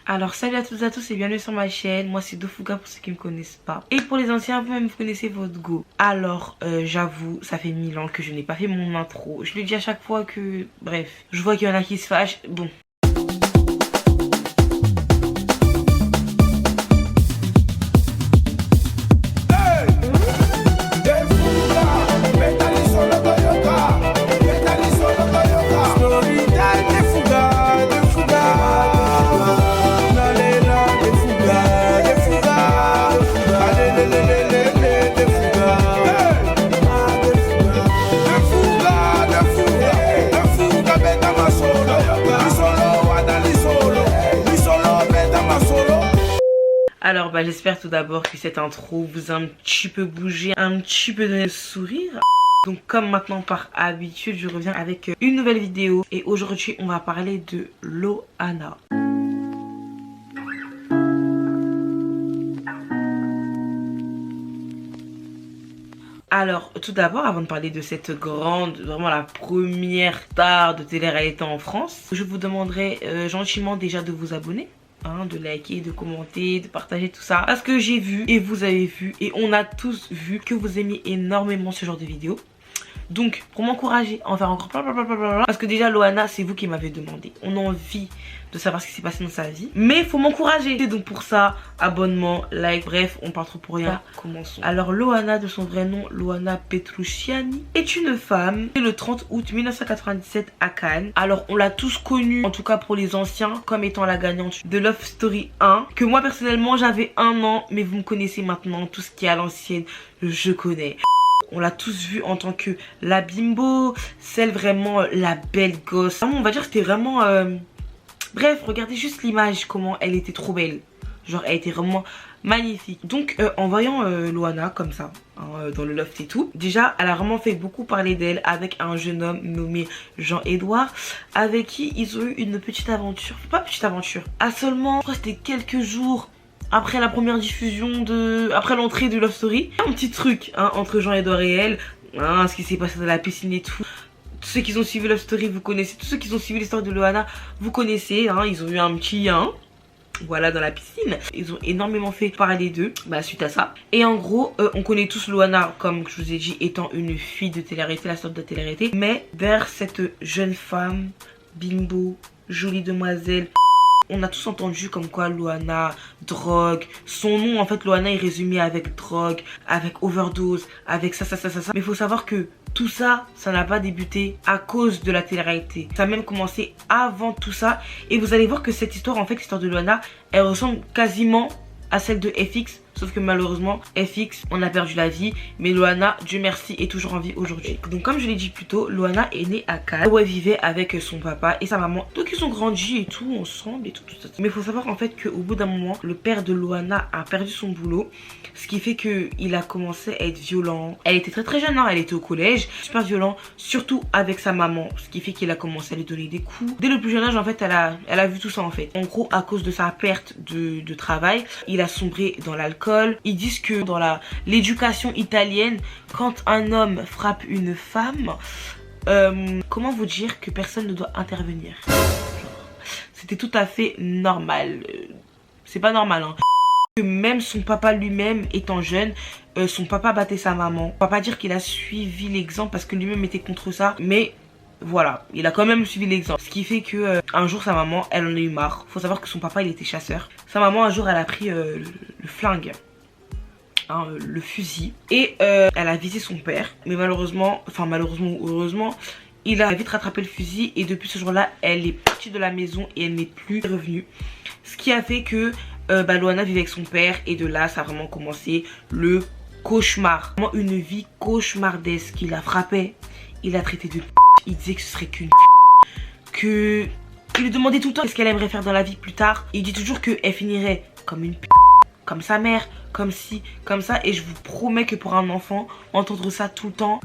Alors salut à toutes et à tous et bienvenue sur ma chaîne. Moi c'est Dofuga pour ceux qui ne me connaissent pas. Et pour les anciens, vous-même vous connaissez votre go. Alors j'avoue, ça fait 1000 ans que je n'ai pas fait mon intro. Je le dis à chaque fois que... Bref, je vois qu'il y en a qui se fâchent. Bon. Alors j'espère tout d'abord que cette intro vous a un petit peu bougé, un petit peu donné le sourire. Donc comme maintenant par habitude, je reviens avec une nouvelle vidéo. Et aujourd'hui on va parler de Loana. Alors tout d'abord, avant de parler de cette grande, vraiment la première star de télé-réalité en France, je vous demanderai gentiment déjà de vous abonner. De liker, de commenter, de partager tout ça. Parce que j'ai vu et vous avez vu et on a tous vu que vous aimez énormément ce genre de vidéos. Donc pour m'encourager à en faire encore plein, parce que déjà Loana c'est vous qui m'avez demandé. On a envie de savoir ce qui s'est passé dans sa vie, mais il faut m'encourager. Donc pour ça, abonnement, like, bref, on part trop pour rien. Commençons. Alors Loana, de son vrai nom Loana Petrucciani, est une femme née le 30 août 1997 à Cannes. Alors on l'a tous connue, en tout cas pour les anciens, comme étant la gagnante de Love Story 1, que moi personnellement j'avais 1 an, mais vous me connaissez maintenant, tout ce qui est à l'ancienne, je connais. On l'a tous vu en tant que la bimbo, celle vraiment la belle gosse. On va dire que c'était vraiment... Bref, regardez juste l'image, comment elle était trop belle. Genre, elle était vraiment magnifique. Donc, en voyant Loana comme ça, dans le loft et tout, déjà, elle a vraiment fait beaucoup parler d'elle avec un jeune homme nommé Jean-Edouard, avec qui ils ont eu une petite aventure. Pas petite aventure, à seulement, je crois que c'était quelques jours après la première diffusion après l'entrée de Love Story. Un petit truc entre Jean-Edouard et elle, ce qui s'est passé dans la piscine et tout. Tous ceux qui ont suivi Love Story, vous connaissez. Tous ceux qui ont suivi l'histoire de Loana, vous connaissez. Ils ont eu un petit voilà, dans la piscine. Ils ont énormément fait parler d'eux suite à ça. Et en gros, on connaît tous Loana, comme je vous ai dit, étant une fille de télé-réalité, la sorte de télé-réalité. Mais vers cette jeune femme, bimbo, jolie demoiselle, on a tous entendu comme quoi Loana, drogue. Son nom en fait, Loana est résumé avec drogue, avec overdose, avec ça. Mais il faut savoir que tout ça, ça n'a pas débuté à cause de la télé-réalité. Ça a même commencé avant tout ça. Et vous allez voir que cette histoire, en fait, l'histoire de Loana, elle ressemble quasiment à celle de FX. Sauf que malheureusement, FX, on a perdu la vie. Mais Loana, Dieu merci, est toujours en vie aujourd'hui. Donc comme je l'ai dit plus tôt, Loana est née à Cannes, où elle vivait avec son papa et sa maman. Donc ils ont grandi et tout, ensemble et tout ça. Mais il faut savoir en fait qu'au bout d'un moment, le père de Loana a perdu son boulot. Ce qui fait qu'il a commencé à être violent. Elle était très jeune, elle était au collège. Super violent, surtout avec sa maman. Ce qui fait qu'il a commencé à lui donner des coups. Dès le plus jeune âge, en fait, elle a vu tout ça en fait. En gros, à cause de sa perte de travail, il a sombré dans l'alcool. Ils disent que dans l'éducation italienne, quand un homme frappe une femme, comment vous dire que personne ne doit intervenir. C'était tout à fait normal. C'est pas normal, Que même son papa lui-même étant jeune, son papa battait sa maman. On va pas dire qu'il a suivi l'exemple parce que lui-même était contre ça, mais voilà, il a quand même suivi l'exemple. Ce qui fait que un jour sa maman, elle en a eu marre. Faut savoir que son papa il était chasseur. Sa maman un jour elle a pris le flingue, le fusil, et elle a visé son père. Mais malheureusement, ou heureusement, il a vite rattrapé le fusil. Et depuis ce jour-là, elle est partie de la maison et elle n'est plus revenue. Ce qui a fait que Loana vivait avec son père. Et de là, ça a vraiment commencé le cauchemar. Vraiment une vie cauchemardesque. Il la frappait, il la traitait de p***. Il disait que ce serait qu'une p***. Il lui demandait tout le temps ce qu'elle aimerait faire dans la vie plus tard. Il dit toujours qu'elle finirait comme une p***, comme sa mère, comme ci, comme ça. Et je vous promets que pour un enfant, entendre ça tout le temps,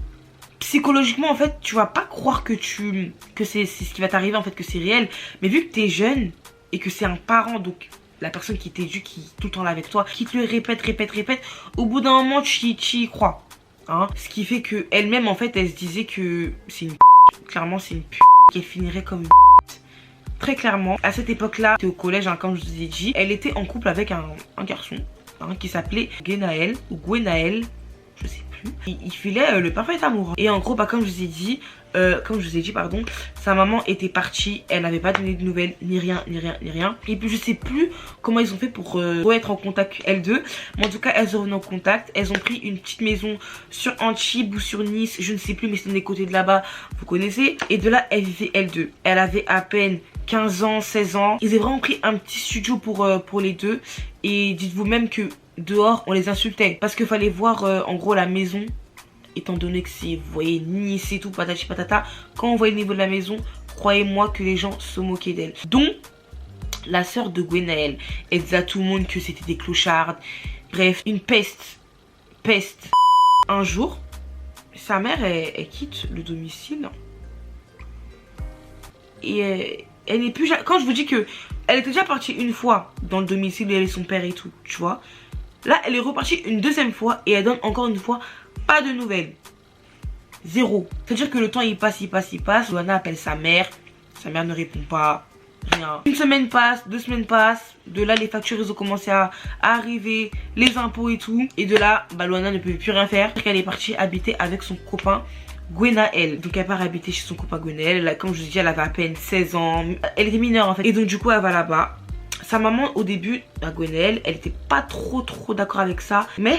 psychologiquement en fait, tu vas pas croire que c'est ce qui va t'arriver en fait, que c'est réel. Mais vu que t'es jeune et que c'est un parent, donc la personne qui t'éduque, qui tout le temps là avec toi, qui te le répète, au bout d'un moment tu y crois. Ce qui fait que elle-même en fait, elle se disait que c'est une p***, clairement c'est une p***, qu'elle finirait comme une p***. très clairement, à cette époque-là, c'était au collège, hein, comme je vous ai dit, elle était en couple avec un garçon qui s'appelait Gwenaël ou Gwenaël, je sais plus. Il filait le parfait amour. Et en gros, bah, comme je vous ai dit, pardon, sa maman était partie, elle n'avait pas donné de nouvelles, ni rien. Et puis je sais plus comment ils ont fait pour être en contact elles deux. Mais en tout cas, elles sont revenues en contact. Elles ont pris une petite maison sur Antibes ou sur Nice, je ne sais plus, mais c'est des côtés de là-bas, vous connaissez. Et de là, elles vivaient elles deux. Elle avait à peine 15 ans, 16 ans. Ils avaient vraiment pris un petit studio pour les deux. Et dites-vous même que dehors, on les insultait. Parce qu'il fallait voir en gros la maison. Étant donné que c'est, vous voyez, Nice et tout, patati patata. Quand on voyait le niveau de la maison, croyez-moi que les gens se moquaient d'elle. Donc, la sœur de Gwenaël, elle disait à tout le monde que c'était des clochards. Bref, une peste. Un jour, sa mère, elle quitte le domicile. Et elle n'est plus... Quand je vous dis que elle était déjà partie une fois dans le domicile où il y avait son père et tout, tu vois. Là, elle est repartie une deuxième fois et elle donne encore une fois pas de nouvelles. Zéro. C'est-à-dire que le temps il passe. Loana appelle sa mère ne répond pas. Rien. Une semaine passe, 2 semaines passent. De là, les factures ils ont commencé à arriver, les impôts et tout. Et de là, bah, Loana ne peut plus rien faire. Elle est partie habiter avec son copain Gwenaël. Donc elle part habiter chez son copain Gwenaël. Comme je vous dis, elle avait à peine 16 ans. Elle était mineure en fait. Et donc du coup, elle va là-bas. Sa maman au début, à Gwenaël, elle était pas trop d'accord avec ça. Mais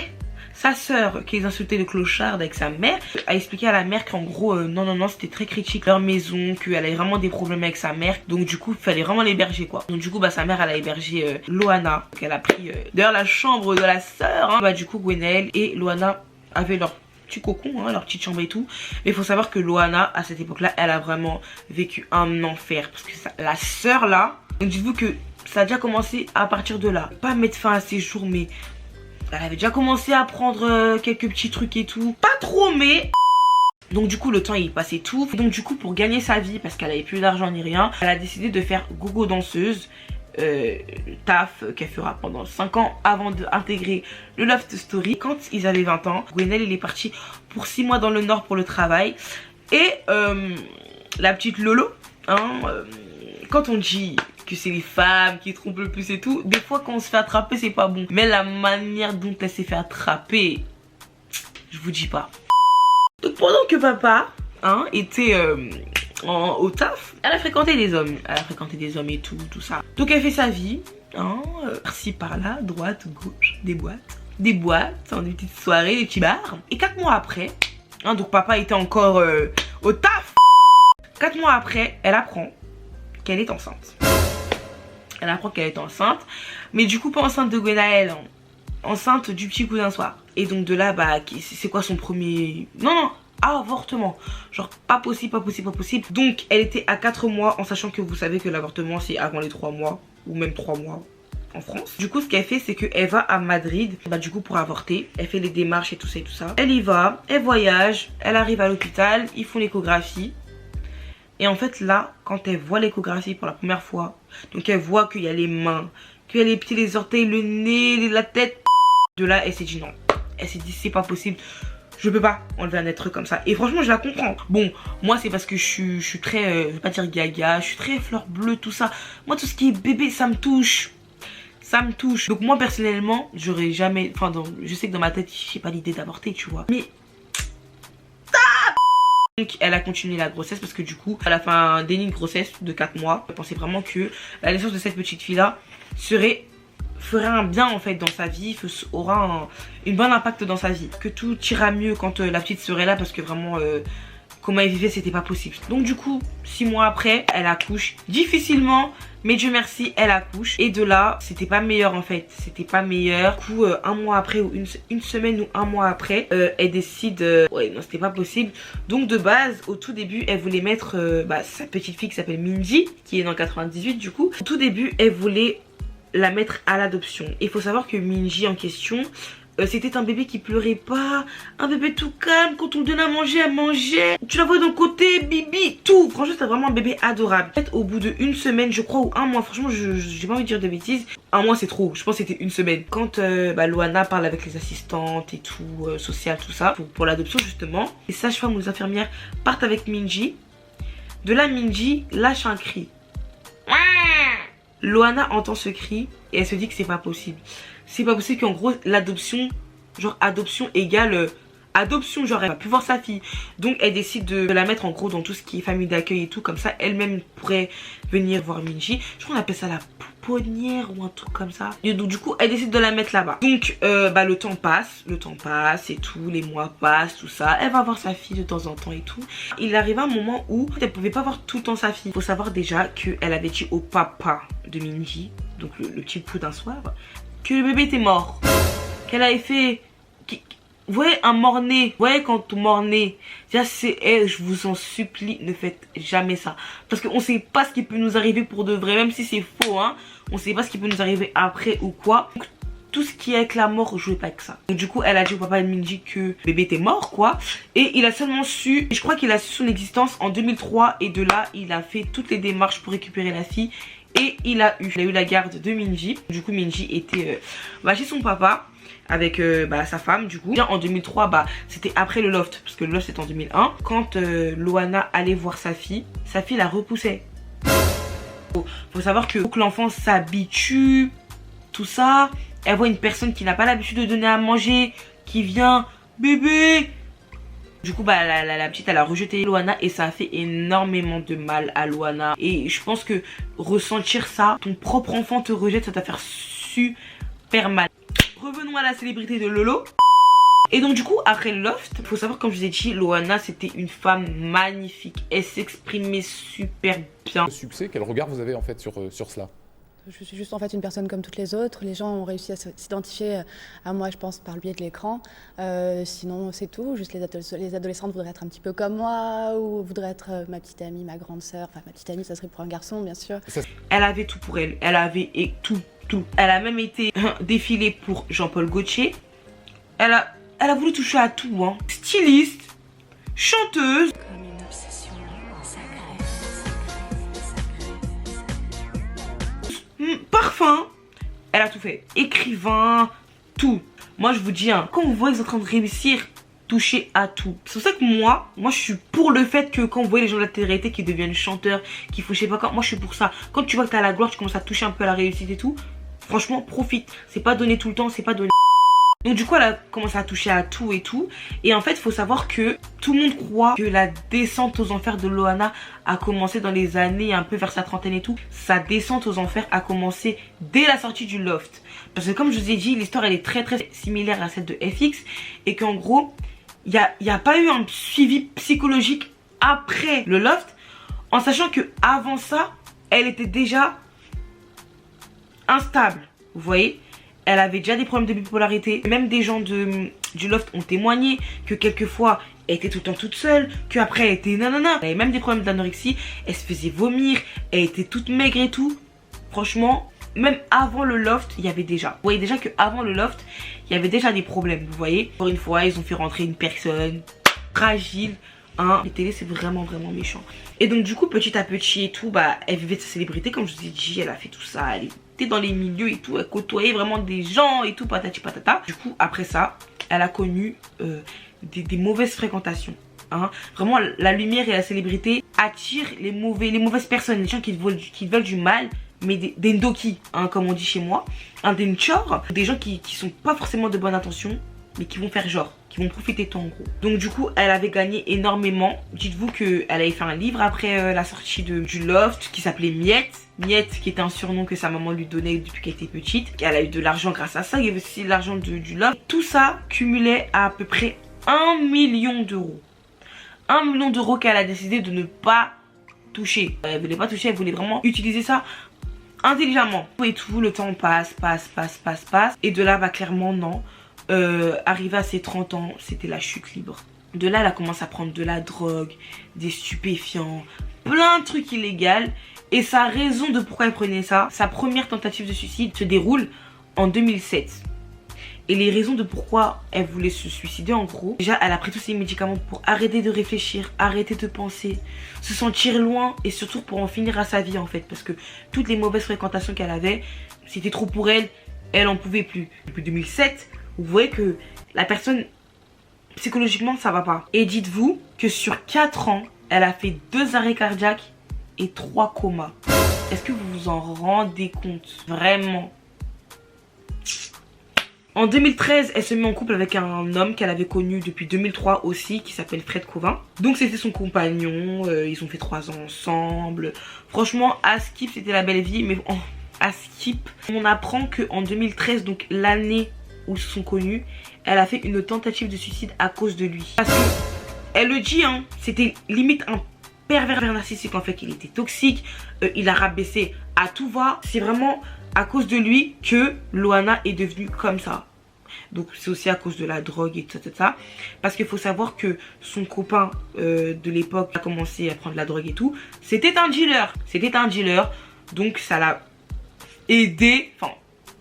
sa sœur, qui les insultait de clochard avec sa mère, a expliqué à la mère qu'en gros, non, c'était très critique leur maison, qu'elle avait vraiment des problèmes avec sa mère. Donc du coup, il fallait vraiment l'héberger quoi. Donc du coup, bah sa mère, elle a hébergé Loana. Donc elle a pris d'ailleurs la chambre de la sœur. Hein. Bah du coup, Gwenaël et Loana avaient leur petit cocon, hein, leur petite chambre et tout. Mais il faut savoir que Loana, à cette époque-là, elle a vraiment vécu un enfer. Parce que la sœur là, donc dites-vous que ça a déjà commencé à partir de là. Pas mettre fin à ses jours, mais elle avait déjà commencé à prendre quelques petits trucs et tout. Pas trop, mais... Donc du coup, le temps, il passait tout. Donc du coup, pour gagner sa vie, parce qu'elle avait plus d'argent ni rien, elle a décidé de faire gogo danseuse. Taf qu'elle fera pendant 5 ans avant d'intégrer le Loft Story. Quand ils avaient 20 ans, Gwenaël, il est parti pour 6 mois dans le nord pour le travail. Et la petite Lolo, hein, quand on dit que c'est les femmes qui trompent le plus et tout, des fois quand on se fait attraper c'est pas bon. Mais la manière dont elle s'est fait attraper, je vous dis pas. Donc pendant que papa était au taf, elle a fréquenté des hommes. Elle a fréquenté des hommes et tout ça. Donc elle fait sa vie, par-ci par-là, droite, gauche, des boîtes, des petites soirées, des petits bars. Et 4 mois après, donc papa était encore au taf. 4 mois après, elle apprend qu'elle est enceinte. Elle apprend qu'elle est enceinte. Mais du coup, pas enceinte de Gwenaël, enceinte du petit cousin soir. Et donc de là, bah, c'est quoi son premier... Non, avortement. Genre pas possible. Donc elle était à 4 mois, en sachant que vous savez que l'avortement c'est avant les 3 mois. Ou même 3 mois en France. Du coup ce qu'elle fait c'est qu'elle va à Madrid, bah du coup pour avorter. Elle fait les démarches et tout ça. Elle y va, elle voyage, elle arrive à l'hôpital, ils font l'échographie. Et en fait là, quand elle voit l'échographie pour la première fois, donc elle voit qu'il y a les mains, qu'il y a les pieds, les orteils, le nez, la tête. De là, elle s'est dit non. Elle s'est dit c'est pas possible. Je peux pas enlever un être comme ça. Et franchement, je la comprends. Bon, moi, c'est parce que je suis très, je vais pas dire gaga, je suis très fleur bleue, tout ça. Moi, tout ce qui est bébé, ça me touche. Ça me touche. Donc moi, personnellement, j'aurais jamais... Enfin, je sais que dans ma tête, j'ai pas l'idée d'avorter, tu vois. Mais... Donc elle a continué la grossesse parce que du coup elle a fait un déni de grossesse de 4 mois. Elle pensait vraiment que la naissance de cette petite fille là ferait un bien en fait dans sa vie, aura une bonne impact dans sa vie. Que tout ira mieux quand la petite serait là parce que vraiment comment elle vivait c'était pas possible. Donc du coup 6 mois après elle accouche difficilement. Mais Dieu merci, elle accouche. Et de là, c'était pas meilleur en fait. C'était pas meilleur. Du coup, un mois après ou une semaine ou un mois après, elle décide... ouais, non, c'était pas possible. Donc de base, au tout début, elle voulait mettre sa petite fille qui s'appelle Minji, qui est dans 98 du coup. Au tout début, elle voulait la mettre à l'adoption. Et il faut savoir que Minji en question... c'était un bébé qui pleurait pas, un bébé tout calme, quand on lui donnait à manger, elle mangeait. Tu la vois d'un côté, bibi, tout. Franchement, c'était vraiment un bébé adorable. En fait, au bout de 1 semaine, je crois, ou 1 mois, franchement, j'ai pas envie de dire de bêtises. 1 mois, c'est trop. Je pense que c'était 1 semaine. Quand Loana parle avec les assistantes et tout, social, tout ça, pour l'adoption, justement, les sages-femmes ou les infirmières partent avec Minji. De là, Minji lâche un cri. Loana entend ce cri et elle se dit que c'est pas possible. C'est pas possible qu'en gros l'adoption, genre adoption égale adoption, genre elle va plus voir sa fille. Donc elle décide de la mettre en gros dans tout ce qui est famille d'accueil et tout. Comme ça elle-même pourrait venir voir Minji. Je crois qu'on appelle ça la pouponnière ou un truc comme ça. Et donc du coup elle décide de la mettre là-bas. Donc le temps passe et tout. Les mois passent, tout ça. Elle va voir sa fille de temps en temps et tout. Il arrive un moment où elle pouvait pas voir tout le temps sa fille. Faut savoir déjà qu'elle avait dit au papa de Minji, donc le petit pou d'un soir, que le bébé était mort. Qu'elle avait fait... Vous voyez un mort-né, vous voyez quand on mort-né, c'est je vous en supplie, ne faites jamais ça. Parce qu'on sait pas ce qui peut nous arriver pour de vrai, même si c'est faux, hein. On sait pas ce qui peut nous arriver après ou quoi. Donc, tout ce qui est avec la mort, jouez pas avec ça. Donc, du coup, elle a dit au papa de Minji que le bébé était mort, quoi. Et il a seulement su, je crois qu'il a su son existence en 2003. Et de là, il a fait toutes les démarches pour récupérer la fille. Et il a eu la garde de Minji. Du coup, Minji était chez son papa avec sa femme du coup. En 2003 c'était après le loft, parce que le loft c'était en 2001. Quand Loana allait voir sa fille la repoussait. Faut savoir que l'enfant s'habitue, tout ça. Elle voit une personne qui n'a pas l'habitude de donner à manger, qui vient, bébé. Du coup la petite elle a rejeté Loana et ça a fait énormément de mal à Loana. Et je pense que ressentir ça, ton propre enfant te rejette, ça t'a faire super mal. Revenons à la célébrité de Lolo. Et donc du coup après le loft, faut savoir comme je vous ai dit, Loana c'était une femme magnifique. Elle s'exprimait super bien. Le succès, quel regard vous avez en fait sur cela? Je suis juste en fait une personne comme toutes les autres. Les gens ont réussi à s'identifier à moi, je pense, par le biais de l'écran. Sinon, c'est tout. Juste les adolescentes voudraient être un petit peu comme moi, ou voudraient être ma petite amie, ma grande sœur. Enfin, ma petite amie, ça serait pour un garçon, bien sûr. Elle avait tout pour elle. Elle avait tout. Elle a même été défilée pour Jean-Paul Gaultier. Elle a voulu toucher à tout, hein. Styliste, chanteuse. Comme une obsession Parfum, elle a tout fait. Écrivain, tout. Moi je vous dis, hein, quand vous voyez que vous êtes en train de réussir, toucher à tout. C'est pour ça que moi je suis pour le fait que quand vous voyez les gens de la télé-réalité qui deviennent chanteurs, qui font je sais pas quoi, moi je suis pour ça. Quand tu vois que t'as la gloire, tu commences à toucher un peu à la réussite et tout, franchement profite. C'est pas donné tout le temps, c'est pas donné. Donc du coup elle a commencé à toucher à tout et tout. Et en fait il faut savoir que tout le monde croit que la descente aux enfers de Loana a commencé dans les années un peu vers sa trentaine et tout. Sa descente aux enfers a commencé dès la sortie du loft. Parce que comme je vous ai dit, l'histoire elle est très similaire à celle de FX. Et qu'en gros il n'y a pas eu un suivi psychologique après le loft. En sachant que avant ça elle était déjà instable. Vous voyez, elle avait déjà des problèmes de bipolarité. Même des gens du loft ont témoigné que quelquefois elle était tout le temps toute seule, qu'après elle était nanana. Elle avait même des problèmes d'anorexie, elle se faisait vomir, elle était toute maigre et tout. Franchement, même avant le loft, il y avait déjà. Vous voyez déjà qu'avant le loft, il y avait déjà des problèmes, vous voyez. Encore une fois, ils ont fait rentrer une personne fragile. Hein. Les télés, c'est vraiment méchant. Et donc du coup, petit à petit et tout, elle vivait de sa célébrité. Comme je vous ai dit, elle a fait tout ça, elle était dans les milieux et tout, elle côtoyait vraiment des gens et tout, patati patata. Du coup, après ça, elle a connu des mauvaises fréquentations. Hein. Vraiment, la lumière et la célébrité attirent les mauvaises personnes, les gens qui veulent du mal, mais des ndoki, hein, comme on dit chez moi, des nchors, des gens qui sont pas forcément de bonne intention, mais qui vont faire genre, qui vont profiter de toi en gros. Donc du coup, elle avait gagné énormément. Dites-vous qu'elle avait fait un livre après la sortie du Loft qui s'appelait Miette. Miette, qui était un surnom que sa maman lui donnait depuis qu'elle était petite. Elle a eu de l'argent grâce à ça. Il y avait aussi l'argent du Loft. Tout ça cumulait à peu près 1 million d'euros. 1 million d'euros qu'elle a décidé de ne pas toucher. Elle voulait pas toucher, elle voulait vraiment utiliser ça intelligemment. Et tout, le temps passe. Et de là, clairement, non. Arrivée à ses 30 ans, c'était la chute libre. De là, elle a commencé à prendre de la drogue, des stupéfiants, plein de trucs illégaux. Et sa raison de pourquoi elle prenait ça, sa première tentative de suicide se déroule en 2007. Et les raisons de pourquoi elle voulait se suicider, en gros, déjà elle a pris tous ses médicaments pour arrêter de réfléchir, arrêter de penser, se sentir loin et surtout pour en finir à sa vie en fait. Parce que toutes les mauvaises fréquentations qu'elle avait, c'était trop pour elle, elle en pouvait plus. Depuis 2007, vous voyez que la personne, psychologiquement, ça va pas. Et dites-vous que sur 4 ans, elle a fait 2 arrêts cardiaques et 3 comas. Est-ce que vous vous en rendez compte? Vraiment. En 2013, elle se met en couple avec un homme qu'elle avait connu depuis 2003 aussi, qui s'appelle Fred Cauvin. Donc c'était son compagnon, ils ont fait 3 ans ensemble. Franchement, à Skip, c'était la belle vie, mais à Skip, on apprend qu'en 2013, donc l'année où ils se sont connus, elle a fait une tentative de suicide à cause de lui. Parce que, elle le dit, hein, c'était limite un pervers narcissique en fait, il était toxique, il a rabaissé à tout va. C'est vraiment à cause de lui que Loana est devenue comme ça. Donc c'est aussi à cause de la drogue et tout ça. Parce qu'il faut savoir que son copain de l'époque a commencé à prendre la drogue et tout. C'était un dealer. C'était un dealer. Donc ça l'a aidé. Enfin,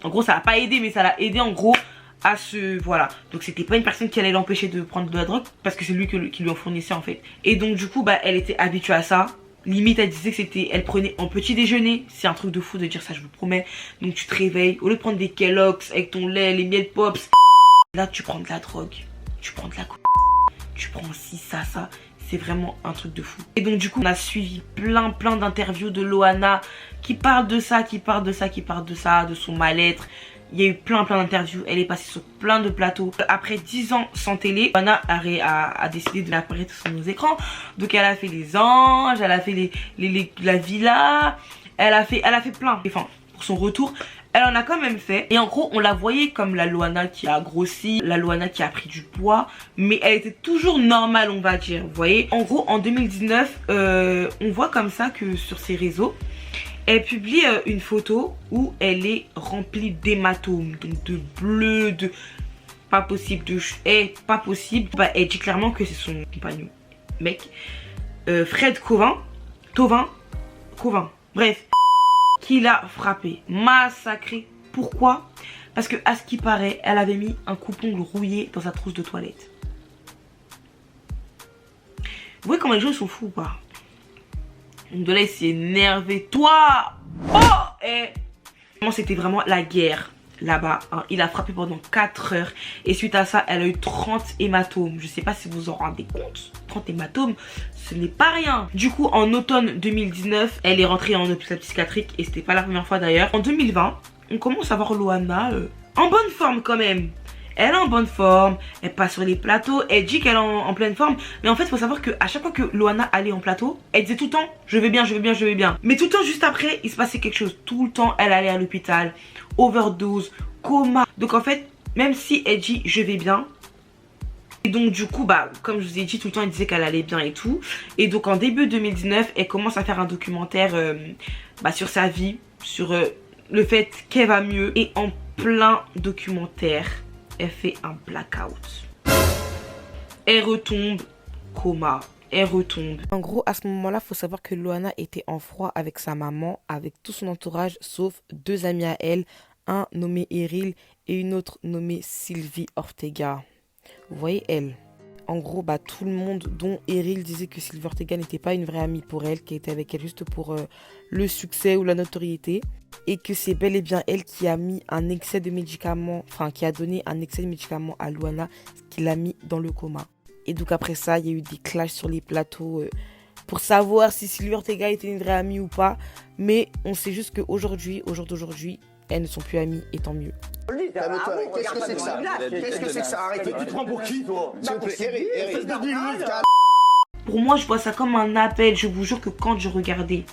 en gros ça l'a pas aidé, mais ça l'a aidé en gros à se... Voilà. Donc c'était pas une personne qui allait l'empêcher de prendre de la drogue. Parce que c'est lui qui lui en fournissait en fait. Et donc du coup, bah elle était habituée à ça. Limite elle disait que c'était, elle prenait en petit déjeuner. C'est un truc de fou de dire ça, je vous promets. Donc tu te réveilles, au lieu de prendre des Kellogg's avec ton lait, les miel pops, là tu prends de la drogue, tu prends de la tu prends ci, ça. C'est vraiment un truc de fou. Et donc du coup on a suivi plein d'interviews de Loana qui parle de ça, de son mal-être. Il y a eu plein d'interviews, elle est passée sur plein de plateaux. Après 10 ans sans télé, Loana a décidé de apparaître sur nos écrans. Donc elle a fait les anges, elle a fait la villa, elle a fait plein. Enfin, pour son retour, elle en a quand même fait. Et en gros, on la voyait comme la Loana qui a grossi, la Loana qui a pris du poids. Mais elle était toujours normale, on va dire, vous voyez. En gros, en 2019, on voit comme ça que sur ses réseaux, elle publie une photo où elle est remplie d'hématomes, donc de bleus, de... Pas possible, pas possible. Bah, elle dit clairement que c'est son compagnon, mec, Fred Cauvin, bref, qui l'a frappé, massacré. Pourquoi? Parce que à ce qui paraît, elle avait mis un coupe-ongle rouillé dans sa trousse de toilette. Vous voyez comment les gens sont fous ou pas? Donc de là il s'est énervé. Toi! Oh! Et c'était vraiment la guerre là-bas, hein. Il a frappé pendant 4 heures. Et suite à ça, elle a eu 30 hématomes. Je sais pas si vous en rendez compte. 30 hématomes, ce n'est pas rien. Du coup, en automne 2019, elle est rentrée en hôpital psychiatrique. Et c'était pas la première fois d'ailleurs. En 2020, on commence à voir Loana en bonne forme quand même. Elle est en bonne forme, elle passe sur les plateaux, elle dit qu'elle est en pleine forme. Mais en fait, il faut savoir qu'à chaque fois que Loana allait en plateau, elle disait tout le temps je vais bien. Mais tout le temps, juste après, il se passait quelque chose. Tout le temps, elle allait à l'hôpital, overdose, coma. Donc en fait, même si elle dit je vais bien, et donc du coup, bah comme je vous ai dit, tout le temps, elle disait qu'elle allait bien et tout. Et donc en début 2019, elle commence à faire un documentaire sur sa vie, sur le fait qu'elle va mieux. Et en plein documentaire, elle fait un blackout. Elle retombe, coma. Elle retombe. En gros, à ce moment-là, il faut savoir que Loana était en froid avec sa maman, avec tout son entourage, sauf 2 amis à elle, un nommé Eril et une autre nommée Sylvie Ortega. Vous voyez, elle. En gros, bah, tout le monde, dont Eril, disait que Sylvie Ortega n'était pas une vraie amie pour elle, qui était avec elle juste pour le succès ou la notoriété. Et que c'est bel et bien elle qui a mis un excès de médicaments, enfin qui a donné un excès de médicaments à Loana, qui l'a mis dans le coma. Et donc après ça, il y a eu des clashs sur les plateaux pour savoir si Sylvie Ortega était une vraie amie ou pas. Mais on sait juste qu'aujourd'hui, au jour d'aujourd'hui, elles ne sont plus amies et tant mieux. Qu'est-ce que c'est que ça? Qu'est-ce que c'est que ça? Arrêtez, tu te prends pour qui toi? S'il vous plaît, Eric. Pour moi, je vois ça comme un appel. Je vous jure que quand je regardais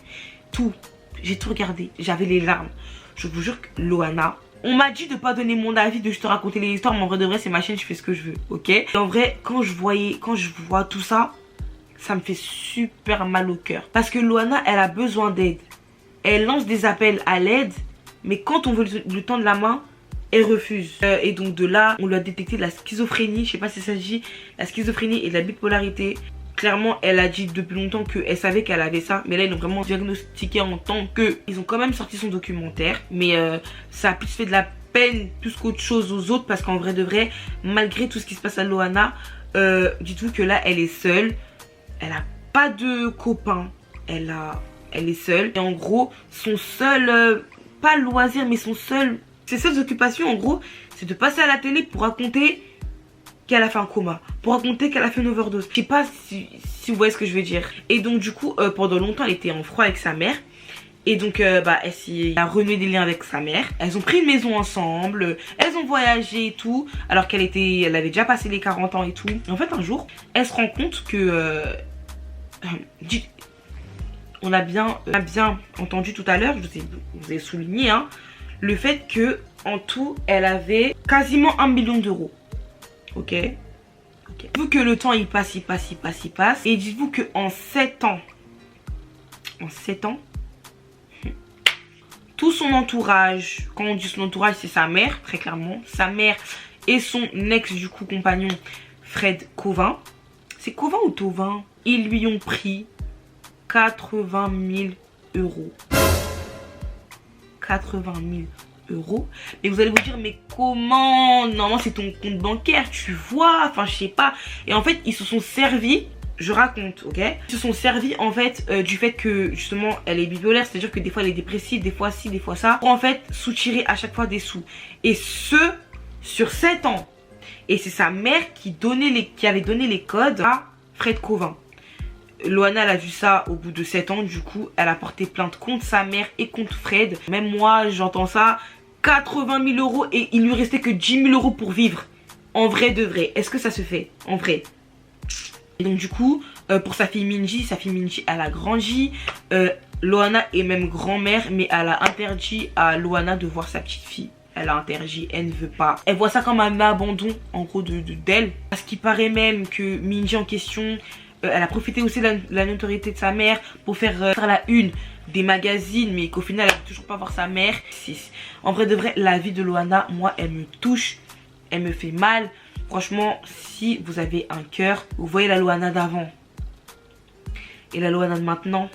tout, j'ai tout regardé, j'avais les larmes. Je vous jure que Loana, on m'a dit de pas donner mon avis, de juste raconter les histoires, mais en vrai de vrai c'est ma chaîne, je fais ce que je veux, ok? Et en vrai, quand je vois tout ça, ça me fait super mal au cœur. Parce que Loana, elle a besoin d'aide. Elle lance des appels à l'aide, mais quand on veut lui tendre la main, elle refuse. Et donc de là, on lui a détecté de la schizophrénie, je sais pas si ça se dit, la schizophrénie et de la bipolarité. Clairement, elle a dit depuis longtemps qu'elle savait qu'elle avait ça. Mais là, ils l'ont vraiment diagnostiqué en tant que... Ils ont quand même sorti son documentaire. Mais ça a plus fait de la peine plus qu'autre chose aux autres. Parce qu'en vrai de vrai, malgré tout ce qui se passe à Loana, dites-vous que là, elle est seule. Elle a pas de copain. Elle est seule. Et en gros, son seul... pas loisir, mais ses seules occupations, en gros, c'est de passer à la télé pour raconter qu'elle a fait un coma, pour raconter qu'elle a fait une overdose. Je sais pas si vous voyez ce que je veux dire. Et donc du coup, pendant longtemps, elle était en froid avec sa mère. Et donc bah elle a renoué des liens avec sa mère. Elles ont pris une maison ensemble, elles ont voyagé et tout, alors elle avait déjà passé les 40 ans et tout. Et en fait un jour, elle se rend compte que on a bien entendu tout à l'heure, je vous ai souligné hein, le fait que en tout elle avait quasiment 1 million d'euros. Ok. Dites-vous que le temps il passe. Et dites-vous que en 7 ans, tout son entourage, quand on dit son entourage, c'est sa mère, très clairement. Sa mère et son ex, du coup, compagnon, Fred Cauvin. C'est Cauvin ou Tauvin? Ils lui ont pris 80 000 euros. 80 000 euros. Mais vous allez vous dire, mais comment? Normalement, c'est ton compte bancaire, tu vois. Enfin, je sais pas. Et en fait, ils se sont servis. Je raconte, ok? Ils se sont servis en fait du fait que justement elle est bipolaire, c'est-à-dire que des fois elle est dépressive, des fois ci, des fois ça, pour en fait soutirer à chaque fois des sous. Et ce, sur 7 ans. Et c'est sa mère qui avait donné les codes à Fred Cauvin. Loana elle a vu ça au bout de 7 ans, du coup elle a porté plainte contre sa mère et contre Fred. Même moi j'entends ça, 80 000 euros et il lui restait que 10 000 euros pour vivre. En vrai de vrai, est-ce que ça se fait? En vrai? Et donc du coup, pour sa fille Minji elle a grandi. Loana est même grand-mère, mais elle a interdit à Loana de voir sa petite fille. Elle a interdit, elle ne veut pas. Elle voit ça comme un abandon, en gros, d'elle. Parce qu'il paraît même que Minji en question, elle a profité aussi de la notoriété de sa mère pour faire la une des magazines, mais qu'au final, elle ne veut toujours pas voir sa mère. En vrai de vrai, la vie de Loana, moi, elle me touche, elle me fait mal. Franchement, si vous avez un cœur, vous voyez la Loana d'avant et la Loana de maintenant,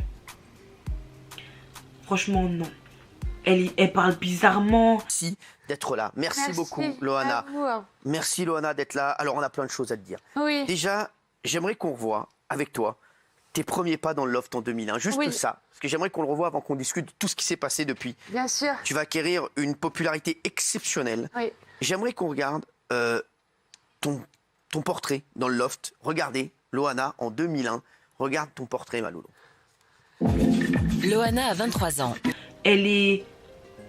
franchement non. Elle parle bizarrement. Merci d'être là. Merci beaucoup, Loana. Merci, Loana, d'être là. Alors, on a plein de choses à te dire. Oui. Déjà, j'aimerais qu'on revoie avec toi tes premiers pas dans le loft en 2001. Juste ça. Parce que j'aimerais qu'on le revoie avant qu'on discute de tout ce qui s'est passé depuis. Bien sûr. Tu vas acquérir une popularité exceptionnelle. Oui. J'aimerais qu'on regarde ton portrait dans le loft. Regardez, Loana, en 2001. Regarde ton portrait, ma loulou. Loana a 23 ans.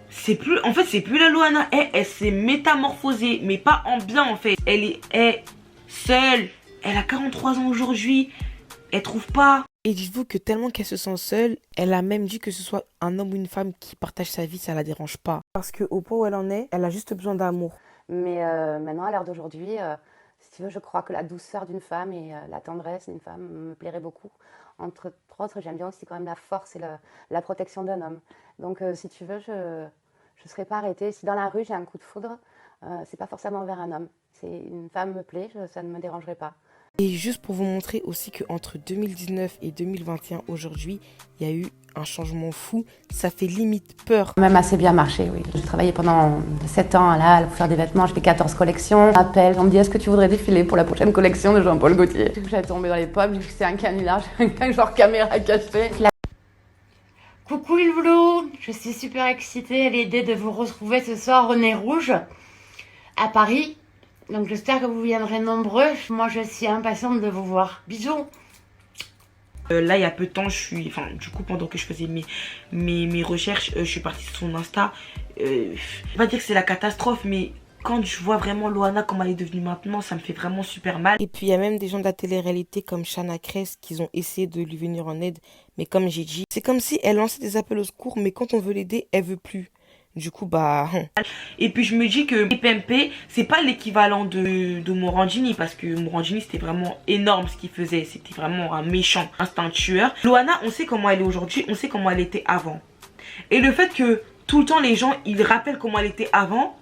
C'est plus la Loana. Elle s'est métamorphosée, mais pas en bien en fait. Elle est seule. Elle a 43 ans aujourd'hui. Elle trouve pas. Et dites-vous que tellement qu'elle se sent seule, elle a même dit que ce soit un homme ou une femme qui partage sa vie, ça la dérange pas. Parce qu'au point où elle en est, elle a juste besoin d'amour. Mais maintenant, à l'heure d'aujourd'hui, si tu veux, je crois que la douceur d'une femme et la tendresse d'une femme me plairait beaucoup. Entre autres, j'aime bien aussi quand même la force et la protection d'un homme. Donc, si tu veux, je ne serais pas arrêtée. Si dans la rue, j'ai un coup de foudre, c'est pas forcément vers un homme. Si une femme me plaît, ça ne me dérangerait pas. Et juste pour vous montrer aussi qu'entre 2019 et 2021, aujourd'hui, il y a eu un changement fou. Ça fait limite peur. Même assez bien marché, oui. J'ai travaillé pendant 7 ans à la Halle pour faire des vêtements. J'ai fait 14 collections. On m'appelle, on me dit est-ce que tu voudrais défiler pour la prochaine collection de Jean-Paul Gaultier. J'ai tombé dans les pommes, j'ai vu que c'était un canular, j'ai genre caméra cachée. Coucou le boulot, je suis super excitée à l'idée de vous retrouver ce soir au Nez Rouge à Paris. Donc j'espère que vous viendrez nombreux. Moi je suis impatiente de vous voir. Bisous. Là il y a peu de temps, du coup pendant que je faisais mes recherches, je suis partie sur son Insta. Je vais pas dire que c'est la catastrophe, mais quand je vois vraiment Loana comme elle est devenue maintenant, ça me fait vraiment super mal. Et puis il y a même des gens de la télé-réalité comme Chana Cress qui ont essayé de lui venir en aide. Mais comme j'ai dit, c'est comme si elle lançait des appels au secours, mais quand on veut l'aider, elle veut plus. Du coup, bah... Et puis je me dis que PMP, c'est pas l'équivalent de Morandini, parce que Morandini, c'était vraiment énorme ce qu'il faisait. C'était vraiment un méchant, un tueur. Loana, on sait comment elle est aujourd'hui, on sait comment elle était avant. Et le fait que tout le temps, les gens, ils rappellent comment elle était avant,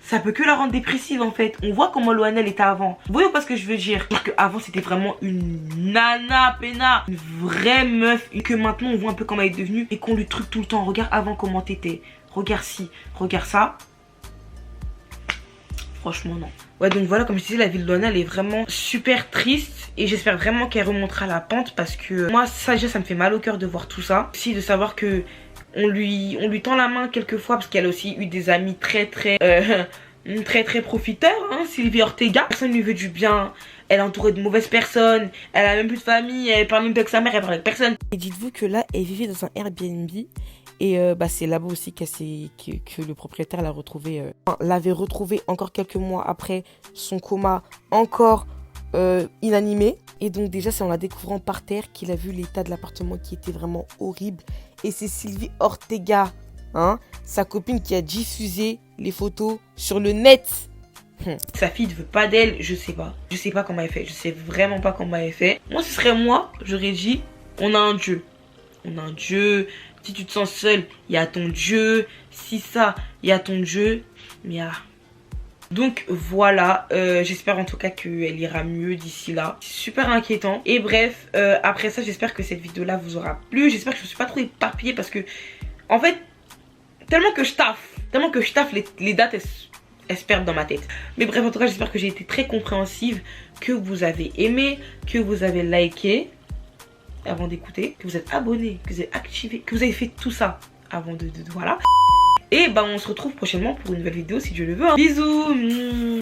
ça peut que la rendre dépressive en fait. On voit comment Loana elle était avant. Vous voyez pas ce que je veux dire? Parce qu'avant c'était vraiment une nana pena, une vraie meuf. Et que maintenant on voit un peu comment elle est devenue et qu'on lui truque tout le temps. Regarde avant comment t'étais. Regarde ci, regarde ça. Franchement non. Ouais, donc voilà, comme je disais, la vie de Loana elle est vraiment super triste. Et j'espère vraiment qu'elle remontera la pente. Parce que moi ça déjà ça me fait mal au cœur de voir tout ça. Aussi de savoir que on lui tend la main quelquefois. Parce qu'elle a aussi eu des amis très très très profiteur, hein, Sylvie Ortega. Personne ne lui veut du bien. Elle est entourée de mauvaises personnes. Elle a même plus de famille. Elle parle même pas avec sa mère. Elle parle avec personne. Et dites-vous que là, elle vivait dans un Airbnb. Et c'est là-bas aussi que le propriétaire l'avait retrouvé encore quelques mois après son coma, encore inanimé. Et donc déjà, c'est en la découvrant par terre qu'il a vu l'état de l'appartement qui était vraiment horrible. Et c'est Sylvie Ortega, hein, sa copine, qui a diffusé les photos sur le net. Sa fille ne veut pas d'elle, je sais pas. Je sais pas comment elle fait, je sais vraiment pas comment elle fait. Moi, ce serait moi, j'aurais dit, on a un Dieu. On a un Dieu. Si tu te sens seul, il y a ton Dieu. Si ça, il y a ton Dieu. Mais donc voilà, j'espère en tout cas qu'elle ira mieux d'ici là. C'est super inquiétant. Et bref, après ça, j'espère que cette vidéo là vous aura plu. J'espère que je ne me suis pas trop éparpillée parce que, en fait, tellement que je taffe, les dates elles se perdent dans ma tête. Mais bref, en tout cas, j'espère que j'ai été très compréhensive, que vous avez aimé, que vous avez liké avant d'écouter, que vous êtes abonné, que vous avez activé, que vous avez fait tout ça avant de voilà. Et bah on se retrouve prochainement pour une nouvelle vidéo si Dieu le veut, hein. Bisous.